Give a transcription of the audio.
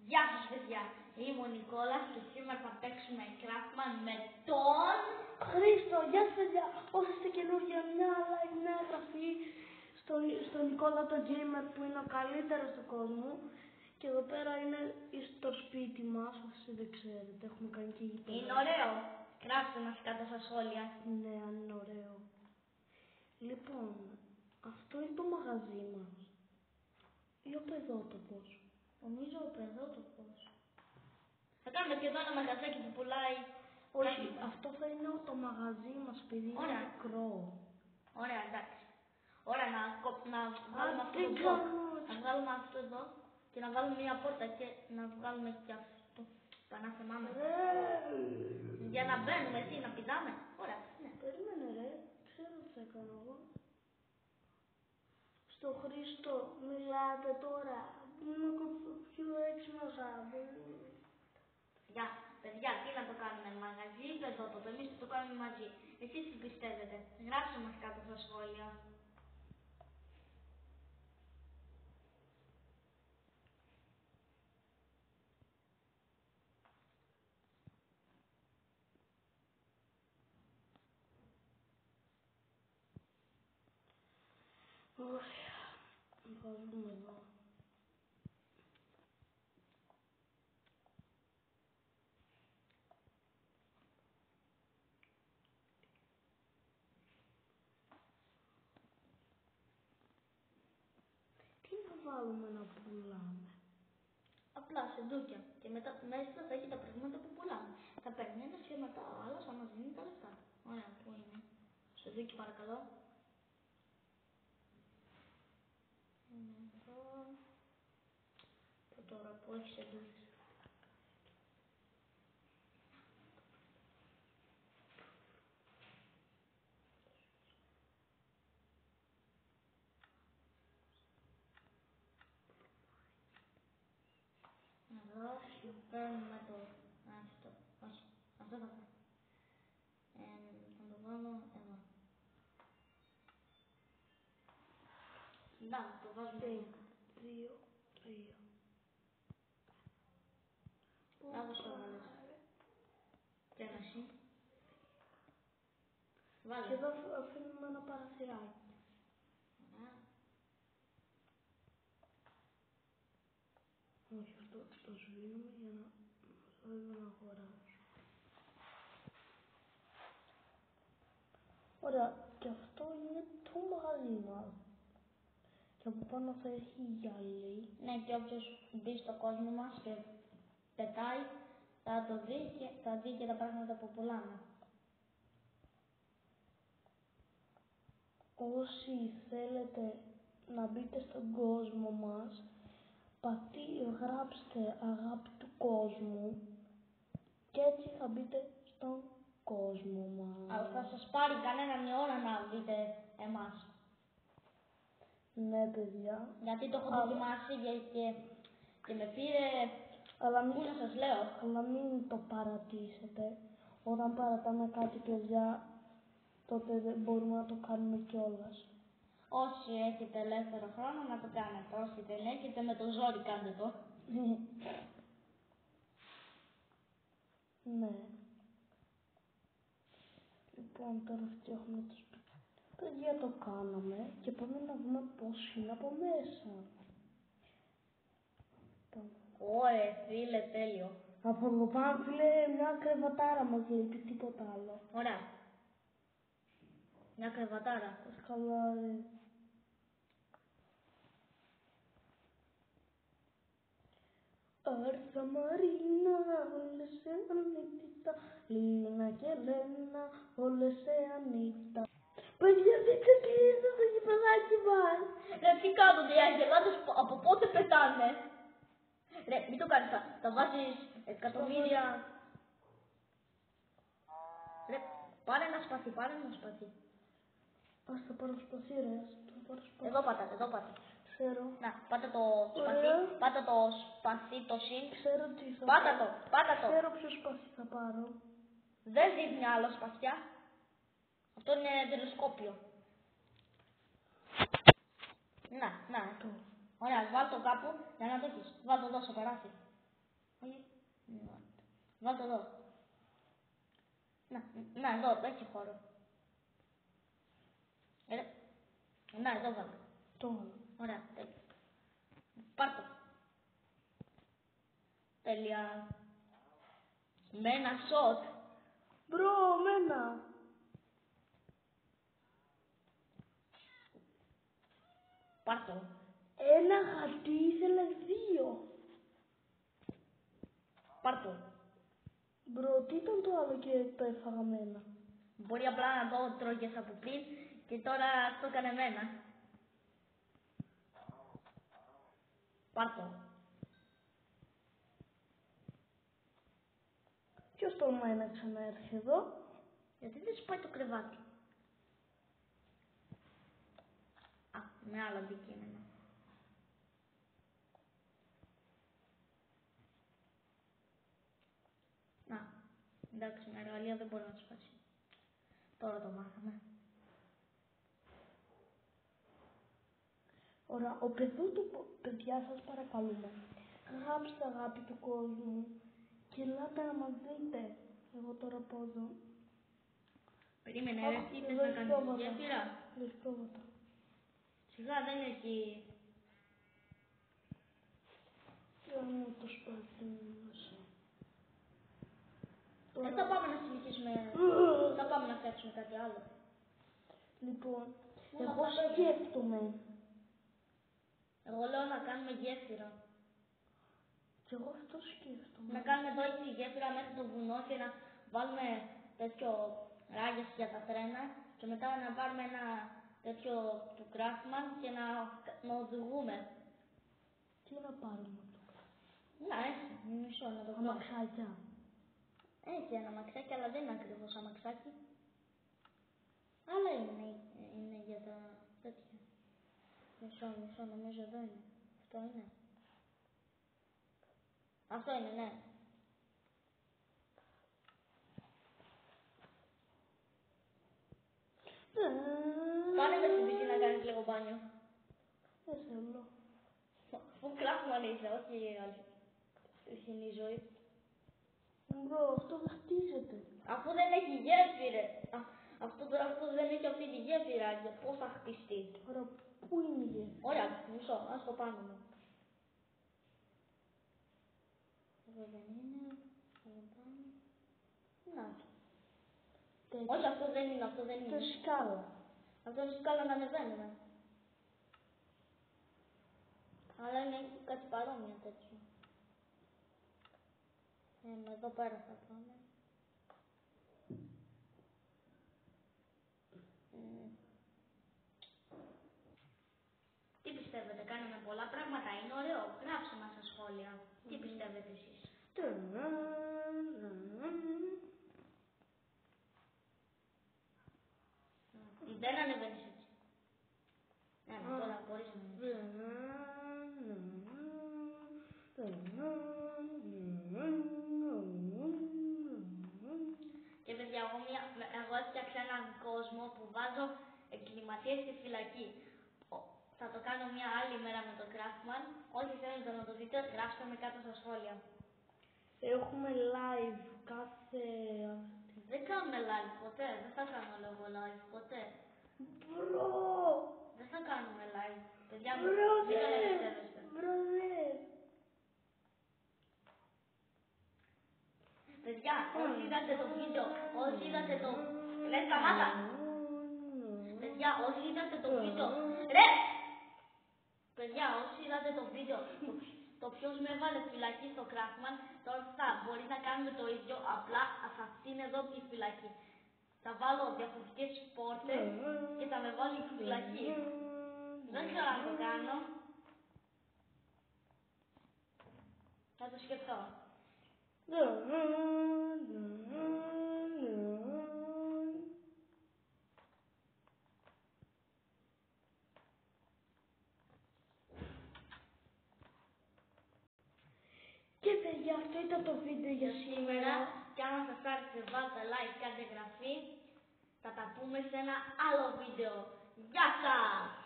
Γεια σας παιδιά, είμαι ο Νικόλας και σήμερα θα παίξουμε Craftman με τον Χρήστο. Γεια σας παιδιά, όσοι είστε καινούργια, μια like, νέα εγγραφή στον Νικόλα τον Gamer που είναι ο καλύτερος του κόσμου. Και εδώ πέρα είναι στο σπίτι μας, όσοι δεν ξέρετε, έχουμε κάνει και γήπεδο. Είναι ωραίο, γράψτε μας κάτω στα σχόλια. Ναι, αν είναι ωραίο. Λοιπόν, αυτό είναι το μαγαζί μας. Ή ο παιδότοπος. Νομίζω ο παιδότοπος. Θα κάνουμε και εδώ ένα μαγαζάκι που πουλάει. Όχι, αυτό θα είναι το μαγαζί μας, επειδή είναι μικρό. Ωραία, εντάξει. Ωραία, να βγάλουμε αυτό δεν το μπλοκ. Να βγάλουμε αυτό εδώ και να βάλουμε μια πόρτα και να βγάλουμε και αυτό. Πανάθεμά μας. Για να μπαίνουμε, τι, να πηδάμε. Ωραία, ναι. Περίμενε ρε, ξέρω τι θα κάνω εγώ. Στο Χρήστο, μιλάτε τώρα. Είναι το πιο έξυπνο ζάμπι. Γεια, παιδιά, τι να το κάνουμε, μαγαζί ή παιδότοπο, εμείς το κάνουμε μαζί. Εσείς τι πιστεύετε, γράψτε μας κάτω στα σχόλια. Ωραία, βάζουμε εδώ. Τι να βάλουμε να πουλάμε? Απλά σεντούκια. Και μετά μέσα θα έχει τα πράγματα που πουλάμε. Θα παίρνει ένα σχήμα τα άλλα, θα μας δίνει τα λεφτά. Ωραία, πού είναι. Σεντούκι παρακαλώ. Είναι εδώ. Πού τώρα, πού έχει σεντούκι. Εδώ και παίρνουμε το... αυτό. Όχι, αυτό θα κάνω. Θα το βάλω εδώ. Να, το βάζουμε εδώ. 1, 2, 3. Άδω το βάλες. Και ένα εσύ. Βάλε. Και εδώ αφήνουμε ένα παραθυράκι. Ωραία. Όχι, αυτό το σβήνουμε για να θέλουμε να αγοράσουμε. Ωραία, και αυτό είναι το μαγαζί μας. Και από πάνω θα έχει γυαλί. Ναι, και όποιος μπει στο κόσμο μας και πετάει, θα το δει και θα δει και τα πράγματα που πουλάμε. Όσοι θέλετε να μπείτε στον κόσμο μας, γράψτε αγάπη του κόσμου και έτσι θα μπείτε στον κόσμο μας. Αλλά θα σας πάρει κανέναν η ώρα να δείτε εμάς. Ναι, παιδιά. Γιατί το έχω δοκιμάσει και με πήρε... Αλλά μην, πού να σας λέω. αλλά μην το παρατήσετε. Όταν παρατάμε κάτι, παιδιά, τότε δεν μπορούμε να το κάνουμε κιόλας. Όσοι έχετε ελεύθερο χρόνο να το κάνετε. Όσοι δεν έχετε με το ζόρι κάντε το. Ναι. Λοιπόν, τώρα φτιάχνουμε το σπίτι. Παιδιά, το κάναμε και πάμε να δούμε πώς είναι από μέσα. Ωραία, φίλε, τέλειο. Από εδώ πάνω, φίλε, μια κρεβατάρα μας λείπει, τίποτα άλλο. Ωραία. Μια κρεβατάρα. Καλά, ρε. Άρθα Μαρίνα, όλες σε ανίκητα, Λίνα και Λένα, όλες σε ανίκητα. Παιδιά, δείτε τι είναι το γηπεδάκι μας. Ρε, τι κάνονται οι αγελάδες, από πότε πετάνε. Ρε, μην το κάνεις, θα βάζεις εκατομμύρια. Ρε, πάρε ένα σπαθί, πάρε ένα σπαθί. Ας το πάρω σπαθί, ρε, ας το πάρω σπαθί. Εδώ πάτα, εδώ πάτα. Ξέρω. Να, πάτα το σπαθί, πάτα το σπαθί, το συν. Ξέρω τι θα Πάτα πάρω. το, πάτα το. Ξέρω ποιο σπαθί θα πάρω. Δεν δείχνει άλλο σπαθιά. Αυτό είναι τηλεσκόπιο. Να. Το. Ωραία, βάλ' το κάπου για να το έχεις. Βάλ' το εδώ στο περάσι. Βάλτε εδώ. Να, εδώ, έχει χώρο. Να, εδώ βάλτε. Το άλλο. Ωραία, τέλεια. Πάρ' το. Τέλεια. Με ένα σοτ. Μπρο, μένα. Πάρ' το. Ένα χαρτί ήθελε 2. Πάρ' το. Μπρο, τι ήταν το άλλο και το έφαγα μένα. Μπορεί απλά να το τρώγες από πριν και τώρα το έκανε εμένα. Πάρ' το. Ποιος τολμάει να ξαναέρθει εδώ? Γιατί δεν σου πάει το κρεβάτι. Α, με άλλο αντικείμενο. Να, εντάξει, με εργαλεία δεν μπορεί να το σπάσει. Τώρα το μάθαμε. Ωραία, ο παιδιά σας παρακαλούμε. Γράψτε αγάπη του κόσμου και ελάτε να μας δείτε. Εγώ τώρα πάω εδώ. Περίμενε, ρε, τι θες να κάνεις, γέφυρα. Λεπτόβατα. Σιγά δεν έχει. μου το σπαθί μέσα. Δεν θα πάμε να συνεχίσουμε. Θα πάμε να φτιάξουμε κάτι άλλο. Λοιπόν, εγώ σκέφτομαι. Εγώ λέω να κάνουμε γέφυρα. Και εγώ αυτό σκέφτομαι. Να κάνουμε εδώ τη γέφυρα μέχρι το βουνό και να βάλουμε τέτοιο ράγες για τα τρένα και μετά να πάρουμε ένα τέτοιο του Craftman και να οδηγούμε. Τι να πάρουμε το Να, έχει μισό να το πω. αμαξάκια. Έχει ένα αμαξάκι, αλλά δεν είναι ακριβώς αμαξάκι. Αλλά είναι για τα τέτοια. Μισό, νομίζω εδώ είναι. Αυτό είναι. Αυτό είναι, ναι. Κάνε με στην πισίνα να κάνεις λίγο μπάνιο. Δεν θέλω. Ο Craftman είσαι, όχι η άλλη. Αυτή είναι η ζωή. Μπρο, αυτό δεν χτίζεται. Αφού δεν έχει γέφυρες. Αυτό δεν έχει αυτή τη γέφυρα. Πώς θα χτιστεί. Ωραία, πού είναι η γέφυρα? Ωραία, μισό, ας το πάνω μου. Εδώ δεν είναι. Εδώ πάνω. Να. Όχι, αυτό δεν είναι, αυτό δεν είναι. Το σκάλα. Αυτό είναι σκάλα να ανεβαίνουμε. Αλλά είναι κάτι παρόμοιο τέτοιο. Εδώ πέρα θα πάμε. Τι πιστεύετε, κάναμε πολλά πράγματα, είναι ωραίο. Γράψτε μας στα σχόλια. Τι πιστεύετε εσείς. Δεν ανεβαίνεις έτσι. Ναι, τώρα μπορείς να ανεβαίνεις. Και παιδιά, εγώ έφτιαξα έναν κόσμο που βάζω εγκληματίες στη φυλακή. Θα το κάνω μια άλλη μέρα με το Craftman. Όσοι θέλετε να το δείτε, γράψτε με κάτω στα σχόλια. Έχουμε live κάθε... Δεν κάνουμε live ποτέ, δεν θα κάνω λόγο live ποτέ. Μπρο! Δεν θα κάνουμε live. Παιδιά, Μπρο, μην το εμπιστεύεστε. Μπρο, Παιδιά, όσοι είδατε το βίντεο, όσοι είδατε το... Ρε, σταμάτα! Παιδιά, όσοι είδατε το βίντεο... Ρε! Παιδιά, όσοι είδατε το βίντεο, το ποιος με έβαλε φυλακή στο Craftman, τώρα θα μπορεί να κάνουμε το ίδιο, απλά σε αυτήν εδώ τη φυλακή. Θα βάλω διαφορετικές πόρτες και θα με βάλει στη φυλακή. Δεν ξέρω αν το κάνω. Θα το σκεφτώ. Και παιδιά, αυτό ήταν το βίντεο για σήμερα. Και αν σας άρεσε, βάλτε like, κάντε εγγραφή. Θα τα πούμε σε ένα άλλο βίντεο. Γεια σας!